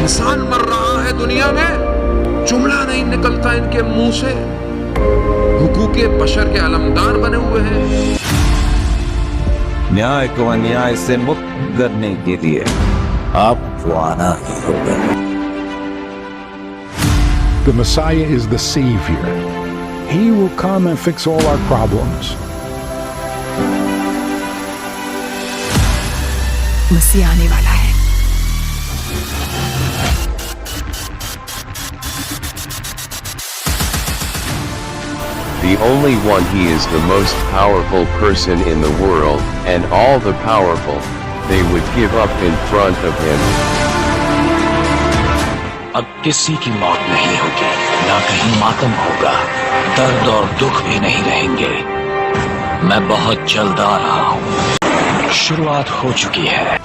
इंसान मर रहा है दुनिया में, जुमला नहीं निकलता इनके मुंह से। हुकूके बशर के अलमदार बने हुए हैं। न्याय को अन्याय से मुक्त करने के लिए आपको आना ही होगा। The Messiah is the Savior. He will come and fix all our problems. मसीह आने वाला है। The only one. He is the most powerful person in the world, and all the powerful, they would give up in front of him. अब किसी की मौत नहीं होगी, ना कहीं मातम होगा, दर्द और दुख भी नहीं रहेंगे। मैं बहुत जल्द आ रहा हूँ, शुरुआत हो चुकी है।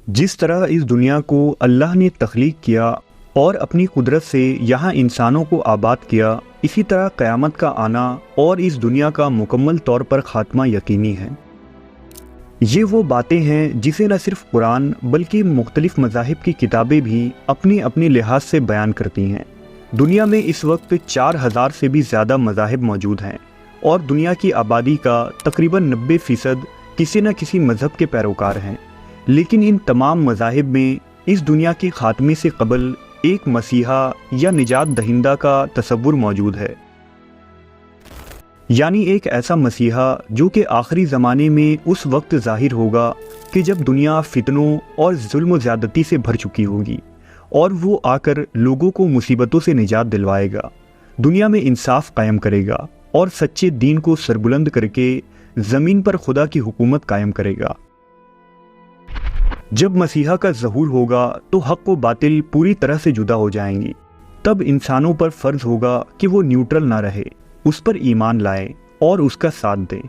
जिस तरह इस दुनिया को अल्लाह ने तख्लीक किया और अपनी कुदरत से यहाँ इंसानों को आबाद किया, इसी तरह क़यामत का आना और इस दुनिया का मुकम्मल तौर पर ख़ात्मा यकीनी है। ये वो बातें हैं जिसे न सिर्फ कुरान बल्कि मुख्तलिफ मज़ाहिब की किताबें भी अपनी अपनी लिहाज से बयान करती हैं। दुनिया में इस वक्त 4000 से भी ज़्यादा मज़ाहिब मौजूद हैं और दुनिया की आबादी का तकरीबन 90% किसी न किसी मज़हब के पैरोकार हैं। लेकिन इन तमाम मज़ाहिब में इस दुनिया के ख़ात्मे से क़बल एक मसीहा या निजात दहिंदा का तसव्वुर मौजूद है, यानी एक ऐसा मसीहा जो कि आखिरी ज़माने में उस वक्त ज़ाहिर होगा कि जब दुनिया फितनों और जुल्म ज़्यादती से भर चुकी होगी और वो आकर लोगों को मुसीबतों से निजात दिलवाएगा, दुनिया में इंसाफ कायम करेगा और सच्चे दीन को सरबुलंद करके ज़मीन पर खुदा की हुकूमत कायम करेगा। जब मसीहा का ज़हूर होगा तो हक़ व बातिल पूरी तरह से जुदा हो जाएंगी। तब इंसानों पर फ़र्ज़ होगा कि वो न्यूट्रल ना रहे, उस पर ईमान लाए और उसका साथ दें।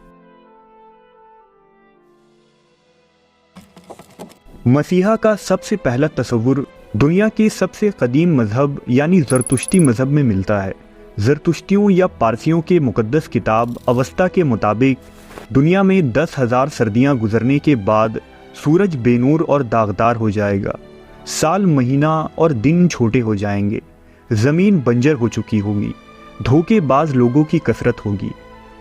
मसीहा का सबसे पहला तसव्वुर दुनिया के सबसे कदीम मज़हब यानी ज़रतुश्ती मज़हब में मिलता है। ज़रतुश्तियों या पारसियों के मुक़द्दस किताब अवस्ता के मुताबिक दुनिया में 10,000 सर्दियाँ गुजरने के बाद सूरज बेनूर और दागदार हो जाएगा, साल महीना और दिन छोटे हो जाएंगे, ज़मीन बंजर हो चुकी होगी, धोखेबाज लोगों की कसरत होगी।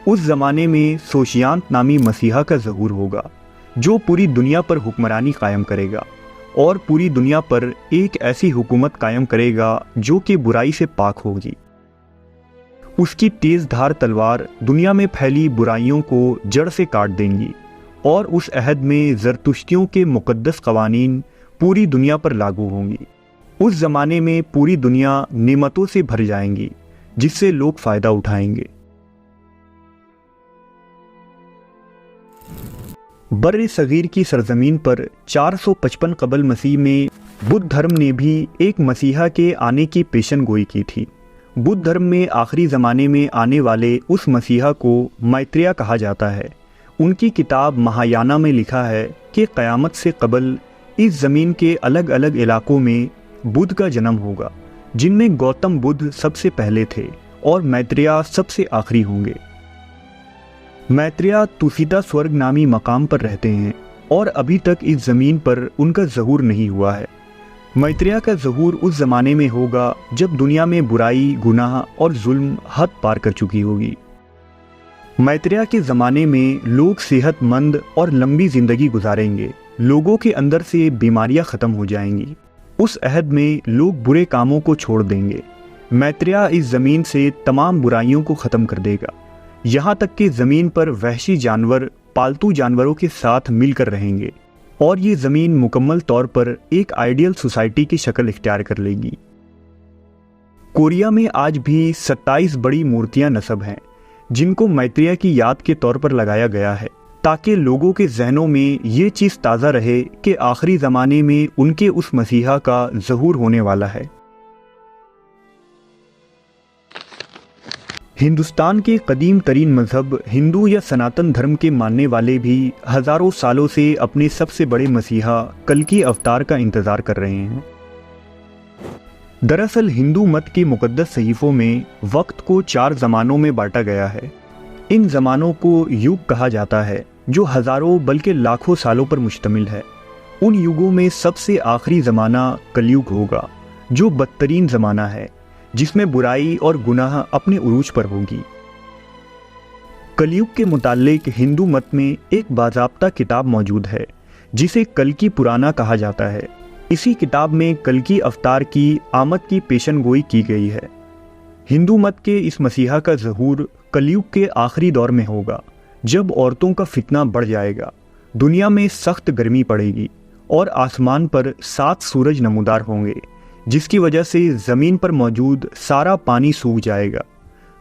उस ज़माने में सोशियांत नामी मसीहा का ज़हूर होगा जो पूरी दुनिया पर हुक्मरानी कायम करेगा और पूरी दुनिया पर एक ऐसी हुकूमत कायम करेगा जो कि बुराई से पाक होगी। उसकी तेज़ धार तलवार दुनिया में फैली बुराइयों को जड़ से काट देंगी और उस अहद में ज़रतुश्तियों के मुक़द्दस क़वानीन पूरी दुनिया पर लागू होंगी। उस ज़माने में पूरी दुनिया नेमतों से भर जाएंगी जिससे लोग फ़ायदा उठाएंगे। बर्र सगीर की सरजमीन पर 455 क़बल मसीह में बुद्ध धर्म ने भी एक मसीहा के आने की पेशन गोई की थी। बुद्ध धर्म में आखिरी ज़माने में आने वाले उस मसीहा को मैत्रेय कहा जाता है। उनकी किताब महायाना में लिखा है कि क़यामत से क़बल इस ज़मीन के अलग अलग इलाक़ों में बुद्ध का जन्म होगा, जिनमें गौतम बुद्ध सबसे पहले थे और मैत्रेय सबसे आखिरी होंगे। मैत्रेय तुसीता स्वर्ग नामी मकाम पर रहते हैं और अभी तक इस ज़मीन पर उनका ज़हूर नहीं हुआ है। मैत्रेय का ज़हूर उस ज़माने में होगा जब दुनिया में बुराई, गुनाह और जुल्म हद पार कर चुकी होगी। मैत्रेय के ज़माने में लोग सेहतमंद और लंबी ज़िंदगी गुजारेंगे, लोगों के अंदर से बीमारियां ख़त्म हो जाएंगी। उस अहद में लोग बुरे कामों को छोड़ देंगे। मैत्रेय इस ज़मीन से तमाम बुराइयों को ख़त्म कर देगा, यहाँ तक कि ज़मीन पर वहशी जानवर पालतू जानवरों के साथ मिलकर रहेंगे और ये ज़मीन मुकम्मल तौर पर एक आइडियल सोसाइटी की शक्ल इख्तियार कर लेगी। कोरिया में आज भी 27 बड़ी मूर्तियाँ नस्ब हैं जिनको मैत्रेय की याद के तौर पर लगाया गया है, ताकि लोगों के जहनों में ये चीज़ ताज़ा रहे कि आखिरी ज़माने में उनके उस मसीहा का ज़हूर होने वाला है। हिंदुस्तान के कदीम तरीन मज़हब हिंदू या सनातन धर्म के मानने वाले भी हज़ारों सालों से अपने सबसे बड़े मसीहा कल्कि अवतार का इंतज़ार कर रहे हैं। दरअसल हिंदू मत के मुक़द्दस सहीफ़ों में वक्त को 4 ज़मानों में बांटा गया है। इन ज़मानों को युग कहा जाता है जो हज़ारों बल्कि लाखों सालों पर मुश्तमिल है। उन युगों में सबसे आखिरी ज़माना कलयुग होगा, जो बदतरीन ज़माना है, जिसमें बुराई और गुनाह अपने उरूज पर होगी। कलयुग के मुताल्लिक हिंदू मत में एक बाज़ाब्ता किताब मौजूद है जिसे कल्कि पुराना कहा जाता है। इसी किताब में कल्कि अवतार की आमद की पेशनगोई की गई है। हिंदू मत के इस मसीहा का ज़हूर कलयुग के आखिरी दौर में होगा, जब औरतों का फितना बढ़ जाएगा, दुनिया में सख्त गर्मी पड़ेगी और आसमान पर 7 सूरज नमूदार होंगे, जिसकी वजह से ज़मीन पर मौजूद सारा पानी सूख जाएगा।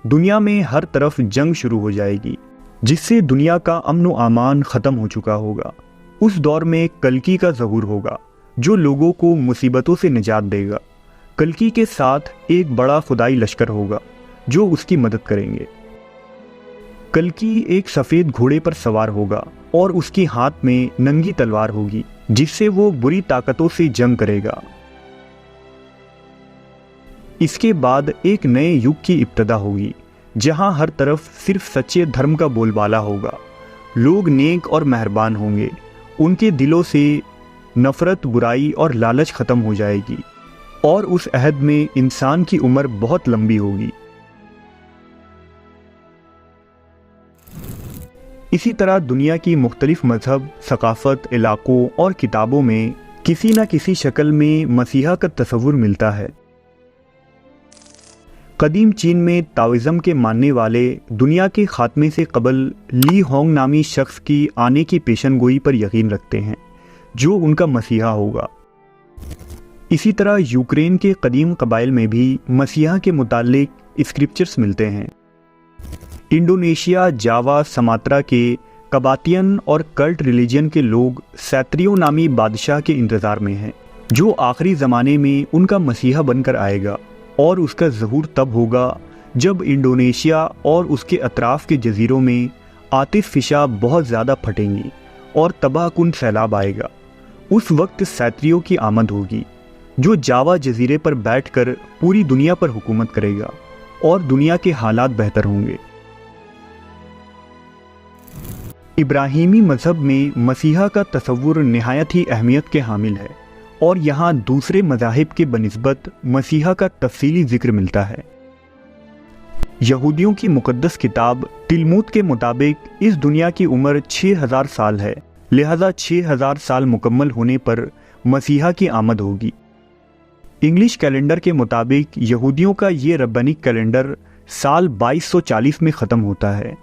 दुनिया में हर तरफ जंग शुरू हो जाएगी, जिससे दुनिया का अमन व अमान ख़त्म हो चुका होगा। उस दौर में कल्कि का ज़हूर होगा जो लोगों को मुसीबतों से निजात देगा। कल्कि के साथ एक बड़ा खुदाई लश्कर होगा जो उसकी मदद करेंगे। कल्कि एक सफ़ेद घोड़े पर सवार होगा और उसके हाथ में नंगी तलवार होगी, जिससे वो बुरी ताकतों से जंग करेगा। इसके बाद एक नए युग की इब्तिदा होगी, जहां हर तरफ सिर्फ सच्चे धर्म का बोलबाला होगा। लोग नेक और मेहरबान होंगे, उनके दिलों से नफ़रत, बुराई और लालच ख़त्म हो जाएगी और उस अहद में इंसान की उम्र बहुत लंबी होगी। इसी तरह दुनिया की मुख्तलिफ मजहब, सकाफ़त, इलाक़ों और किताबों में किसी न किसी शक्ल में मसीहा का तस्वुर मिलता है। कदीम चीन में ताओइज़्म के मानने वाले दुनिया के खात्मे से कबल ली होंग नामी शख्स की आने की पेशनगोई पर यकीन रखते हैं, जो उनका मसीहा होगा। इसी तरह यूक्रेन के कदीम कबाइल में भी मसीहा के मुताल्लिक स्क्रिप्चर्स मिलते हैं। इंडोनेशिया, जावा, समात्रा के कबातियन और कल्ट रिलीजन के लोग सैत्रियो नामी बादशाह के इंतज़ार में हैं, जो आखिरी ज़माने में उनका मसीहा बनकर आएगा और उसका ज़हूर तब होगा जब इंडोनेशिया और उसके अतराफ़ के जज़ीरों में आतिश फ़िशा बहुत ज़्यादा फटेंगी और तबाहकुन सैलाब आएगा। उस वक्त सैत्रियों की आमद होगी, जो जावा जज़ीरे पर बैठकर पूरी दुनिया पर हुकूमत करेगा और दुनिया के हालात बेहतर होंगे। इब्राहीमी मज़हब में मसीहा का तस्वुर नहायत ही अहमियत के हामिल है और यहाँ दूसरे मज़ाहिब के बनिस्बत मसीहा का तफसीली ज़िक्र मिलता है। यहूदियों की मुक़द्दस किताब तिलमुद के मुताबिक इस दुनिया की उम्र 6000 साल है, लिहाजा 6000 साल मुकम्मल होने पर मसीहा की आमद होगी। इंग्लिश कैलेंडर के मुताबिक यहूदियों का ये रब्बानिक कैलेंडर साल 2240 में ख़त्म होता है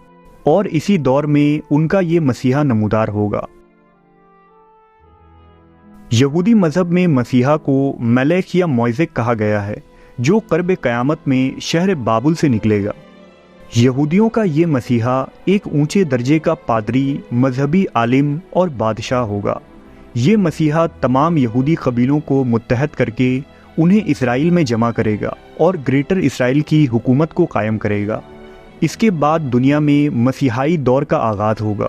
और इसी दौर में उनका ये मसीहा नमूदार होगा। यहूदी मज़हब में मसीहा को मलेक या मौज़िक कहा गया है, जो क़र्ब क़यामत में शहर बाबुल से निकलेगा। यहूदियों का ये मसीहा एक ऊंचे दर्जे का पादरी, मजहबी आलिम और बादशाह होगा। ये मसीहा तमाम यहूदी कबीलों को मुत्तहद करके उन्हें इसराइल में जमा करेगा और ग्रेटर इसराइल की हुकूमत को कायम करेगा। इसके बाद दुनिया में मसीहाई दौर का आगाज़ होगा।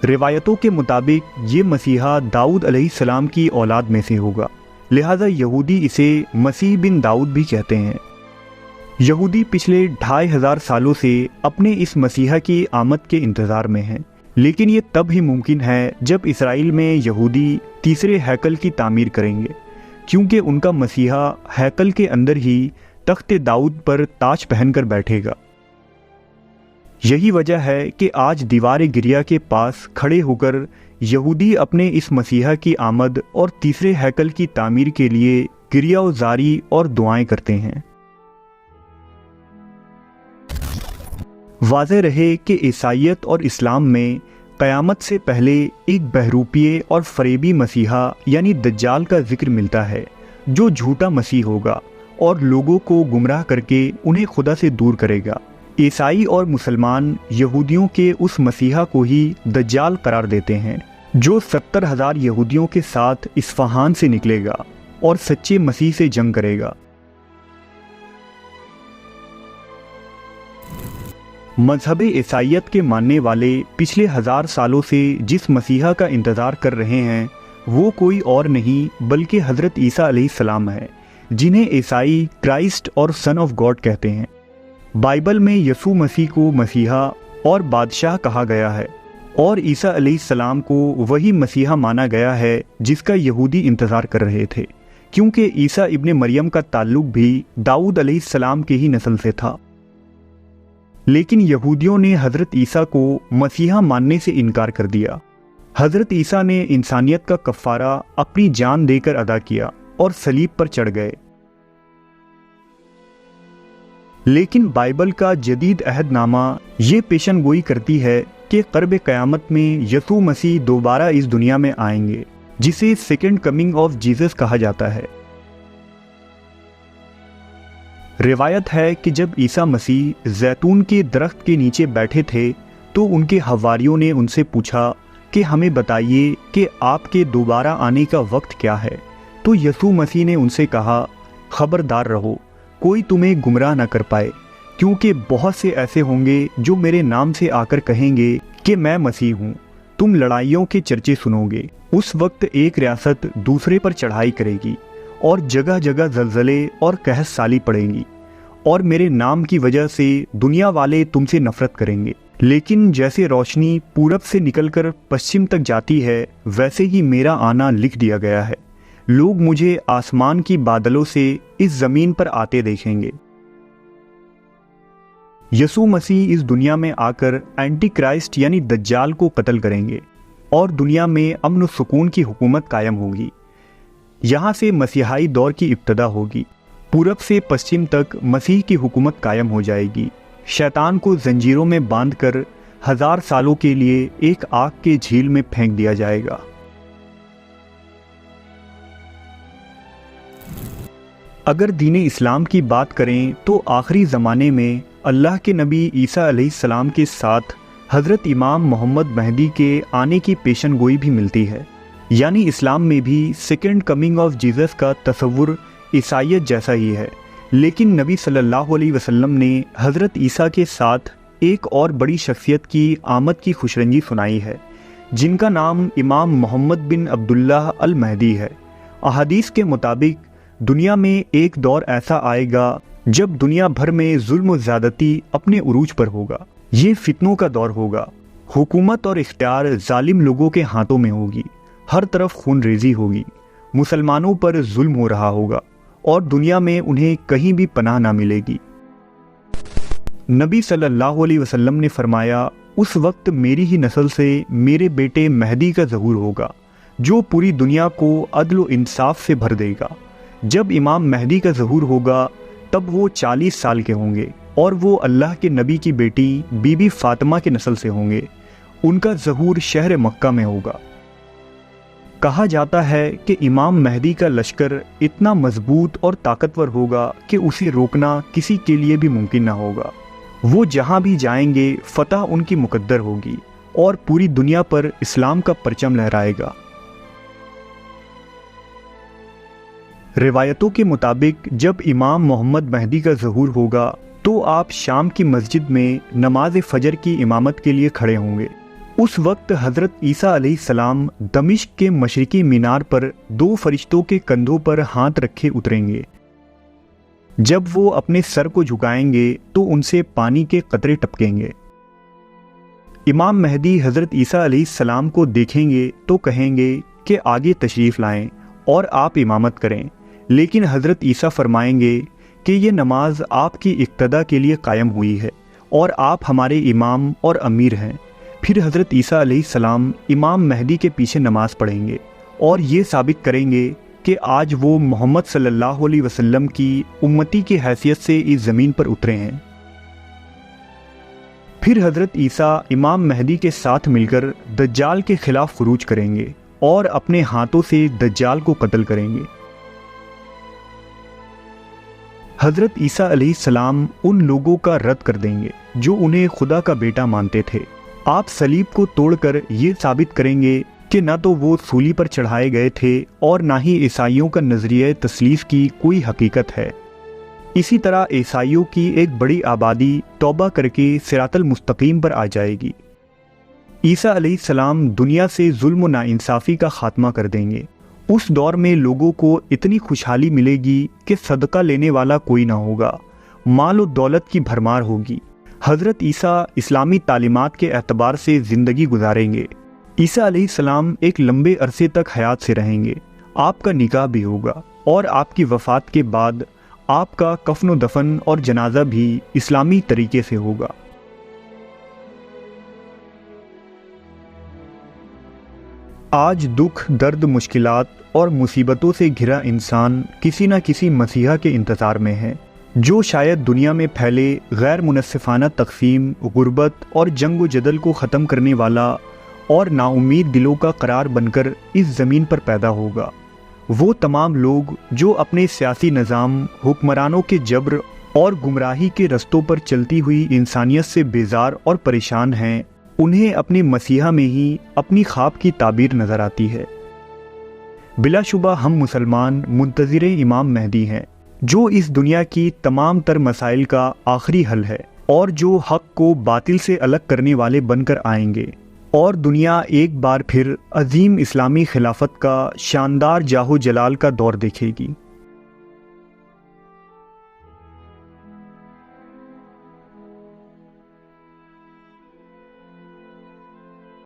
रिवायतों के मुताबिक ये मसीहा दाऊद अलैहिस्सलाम की औलाद में से होगा, लिहाजा यहूदी इसे मसीह बिन दाऊद भी कहते हैं। यहूदी पिछले 2500 सालों से अपने इस मसीहा की आमद के इंतज़ार में हैं, लेकिन ये तब ही मुमकिन है जब इसराइल में यहूदी तीसरे हैकल की तामीर करेंगे, क्योंकि उनका मसीहा हैकल के अंदर ही तख्त दाऊद पर ताज पहनकर बैठेगा। यही वजह है कि आज दीवार गिरिया के पास खड़े होकर यहूदी अपने इस मसीहा की आमद और तीसरे हैकल की तामीर के लिए गिरिया जारी और दुआएं करते हैं। वाज़ेह रहे कि ईसाईयत और इस्लाम में क़यामत से पहले एक बहरूपिये और फरेबी मसीहा यानी दज्जाल का जिक्र मिलता है, जो झूठा मसीह होगा और लोगों को गुमराह करके उन्हें खुदा से दूर करेगा। ईसाई और मुसलमान यहूदियों के उस मसीहा को ही दज्जाल करार देते हैं, जो 70,000 यहूदियों के साथ इस्फहान से निकलेगा और सच्चे मसीह से जंग करेगा। मजहब ईसाईयत के मानने वाले पिछले 1000 सालों से जिस मसीहा का इंतज़ार कर रहे हैं, वो कोई और नहीं बल्कि हज़रत ईसा अलैहिस्सलाम है, जिन्हें ईसाई क्राइस्ट और सन ऑफ गॉड कहते हैं। بائبل میں یسوع مسیح کو مسیحا اور بادشاہ کہا گیا ہے، اور عیسیٰ علیہ السلام کو وہی مسیحا مانا گیا ہے جس کا یہودی انتظار کر رہے تھے، کیونکہ عیسیٰ ابن مریم کا تعلق بھی داؤد علیہ السلام کے ہی نسل سے تھا۔ لیکن یہودیوں نے حضرت عیسیٰ کو مسیحا ماننے سے انکار کر دیا۔ حضرت عیسیٰ نے انسانیت کا کفارہ اپنی جان دے کر ادا کیا اور صلیب پر چڑھ گئے۔ لیکن بائبل کا جدید عہد نامہ یہ پیشن گوئی کرتی ہے کہ قرب قیامت میں یسوع مسیح دوبارہ اس دنیا میں آئیں گے، جسے سیکنڈ کمنگ آف جیزس کہا جاتا ہے۔ روایت ہے کہ جب عیسیٰ مسیح زیتون کے درخت کے نیچے بیٹھے تھے تو ان کے حواریوں نے ان سے پوچھا کہ ہمیں بتائیے کہ آپ کے دوبارہ آنے کا وقت کیا ہے؟ تو یسوع مسیح نے ان سے کہا، خبردار رہو، کوئی تمہیں گمراہ نہ کر پائے، کیونکہ بہت سے ایسے ہوں گے جو میرے نام سے آ کر کہیں گے کہ میں مسیح ہوں۔ تم لڑائیوں کے چرچے سنو گے۔ اس وقت ایک ریاست دوسرے پر چڑھائی کرے گی اور جگہ جگہ زلزلے اور قحط سالی پڑیں گی، اور میرے نام کی وجہ سے دنیا والے تم سے نفرت کریں گے۔ لیکن جیسے روشنی پورب سے نکل کر پشچم تک جاتی ہے، ویسے ہی میرا آنا لکھ دیا گیا ہے۔ لوگ مجھے آسمان کی بادلوں سے اس زمین پر آتے دیکھیں گے۔ یسوع مسیح اس دنیا میں آ کر اینٹی کرائسٹ یعنی دجال کو قتل کریں گے، اور دنیا میں امن و سکون کی حکومت قائم ہوگی۔ یہاں سے مسیحائی دور کی ابتدا ہوگی۔ پورب سے پشچم تک مسیح کی حکومت قائم ہو جائے گی۔ شیطان کو زنجیروں میں باندھ کر 1000 سالوں کے لیے ایک آگ کے جھیل میں پھینک دیا جائے گا۔ اگر دین اسلام کی بات کریں تو آخری زمانے میں اللہ کے نبی عیسیٰ علیہ السلام کے ساتھ حضرت امام محمد مہدی کے آنے کی پیشن گوئی بھی ملتی ہے، یعنی اسلام میں بھی سیکنڈ کمنگ آف جیزس کا تصور عیسائیت جیسا ہی ہے۔ لیکن نبی صلی اللہ علیہ وسلم نے حضرت عیسیٰ کے ساتھ ایک اور بڑی شخصیت کی آمد کی خوشرنجی سنائی ہے، جن کا نام امام محمد بن عبداللہ المہدی ہے۔ احادیث کے مطابق دنیا میں ایک دور ایسا آئے گا جب دنیا بھر میں ظلم و زیادتی اپنے عروج پر ہوگا۔ یہ فتنوں کا دور ہوگا۔ حکومت اور اختیار ظالم لوگوں کے ہاتھوں میں ہوگی، ہر طرف خون ریزی ہوگی، مسلمانوں پر ظلم ہو رہا ہوگا، اور دنیا میں انہیں کہیں بھی پناہ نہ ملے گی۔ نبی صلی اللہ علیہ وسلم نے فرمایا، اس وقت میری ہی نسل سے میرے بیٹے مہدی کا ظہور ہوگا، جو پوری دنیا کو عدل و انصاف سے بھر دے گا۔ جب امام مہدی کا ظہور ہوگا تب وہ 40 سال کے ہوں گے، اور وہ اللہ کے نبی کی بیٹی بی بی فاطمہ کے نسل سے ہوں گے۔ ان کا ظہور شہر مکہ میں ہوگا۔ کہا جاتا ہے کہ امام مہدی کا لشکر اتنا مضبوط اور طاقتور ہوگا کہ اسے روکنا کسی کے لیے بھی ممکن نہ ہوگا۔ وہ جہاں بھی جائیں گے فتح ان کی مقدر ہوگی، اور پوری دنیا پر اسلام کا پرچم لہرائے گا۔ روایتوں کے مطابق جب امام محمد مہدی کا ظہور ہوگا تو آپ شام کی مسجد میں نماز فجر کی امامت کے لیے کھڑے ہوں گے۔ اس وقت حضرت عیسیٰ علیہ السلام دمشق کے مشرقی مینار پر 2 فرشتوں کے کندھوں پر ہاتھ رکھے اتریں گے۔ جب وہ اپنے سر کو جھکائیں گے تو ان سے پانی کے قطرے ٹپکیں گے۔ امام مہدی حضرت عیسیٰ علیہ السلام کو دیکھیں گے تو کہیں گے کہ آگے تشریف لائیں اور آپ امامت کریں، لیکن حضرت عیسیٰ فرمائیں گے کہ یہ نماز آپ کی اقتدا کے لیے قائم ہوئی ہے، اور آپ ہمارے امام اور امیر ہیں۔ پھر حضرت عیسیٰ علیہ السلام امام مہدی کے پیچھے نماز پڑھیں گے اور یہ ثابت کریں گے کہ آج وہ محمد صلی اللہ علیہ وسلم کی امتی کی حیثیت سے اس زمین پر اترے ہیں۔ پھر حضرت عیسیٰ امام مہدی کے ساتھ مل کر دجال کے خلاف خروج کریں گے اور اپنے ہاتھوں سے دجال کو قتل کریں گے۔ حضرت عیسیٰ علیہ السلام ان لوگوں کا رد کر دیں گے جو انہیں خدا کا بیٹا مانتے تھے۔ آپ صلیب کو توڑ کر یہ ثابت کریں گے کہ نہ تو وہ سولی پر چڑھائے گئے تھے اور نہ ہی عیسائیوں کا نظریہ تثلیث کی کوئی حقیقت ہے۔ اسی طرح عیسائیوں کی ایک بڑی آبادی توبہ کر کے صراط المستقیم پر آ جائے گی۔ عیسیٰ علیہ السلام دنیا سے ظلم و ناانصافی کا خاتمہ کر دیں گے۔ اس دور میں لوگوں کو اتنی خوشحالی ملے گی کہ صدقہ لینے والا کوئی نہ ہوگا، مال و دولت کی بھرمار ہوگی۔ حضرت عیسیٰ اسلامی تعلیمات کے اعتبار سے زندگی گزاریں گے۔ عیسیٰ علیہ السلام ایک لمبے عرصے تک حیات سے رہیں گے، آپ کا نکاح بھی ہوگا، اور آپ کی وفات کے بعد آپ کا کفن و دفن اور جنازہ بھی اسلامی طریقے سے ہوگا۔ آج دکھ، درد، مشکلات اور مصیبتوں سے گھرا انسان کسی نہ کسی مسیحا کے انتظار میں ہے، جو شاید دنیا میں پھیلے غیر منصفانہ تقسیم، غربت اور جنگ و جدل کو ختم کرنے والا اور نا امید دلوں کا قرار بن کر اس زمین پر پیدا ہوگا۔ وہ تمام لوگ جو اپنے سیاسی نظام، حکمرانوں کے جبر اور گمراہی کے رستوں پر چلتی ہوئی انسانیت سے بیزار اور پریشان ہیں، انہیں اپنے مسیحا میں ہی اپنی خواب کی تعبیر نظر آتی ہے۔ بلا شبہ ہم مسلمان منتظر امام مہدی ہیں، جو اس دنیا کی تمام تر مسائل کا آخری حل ہے، اور جو حق کو باطل سے الگ کرنے والے بن کر آئیں گے، اور دنیا ایک بار پھر عظیم اسلامی خلافت کا شاندار جاہ و جلال کا دور دیکھے گی۔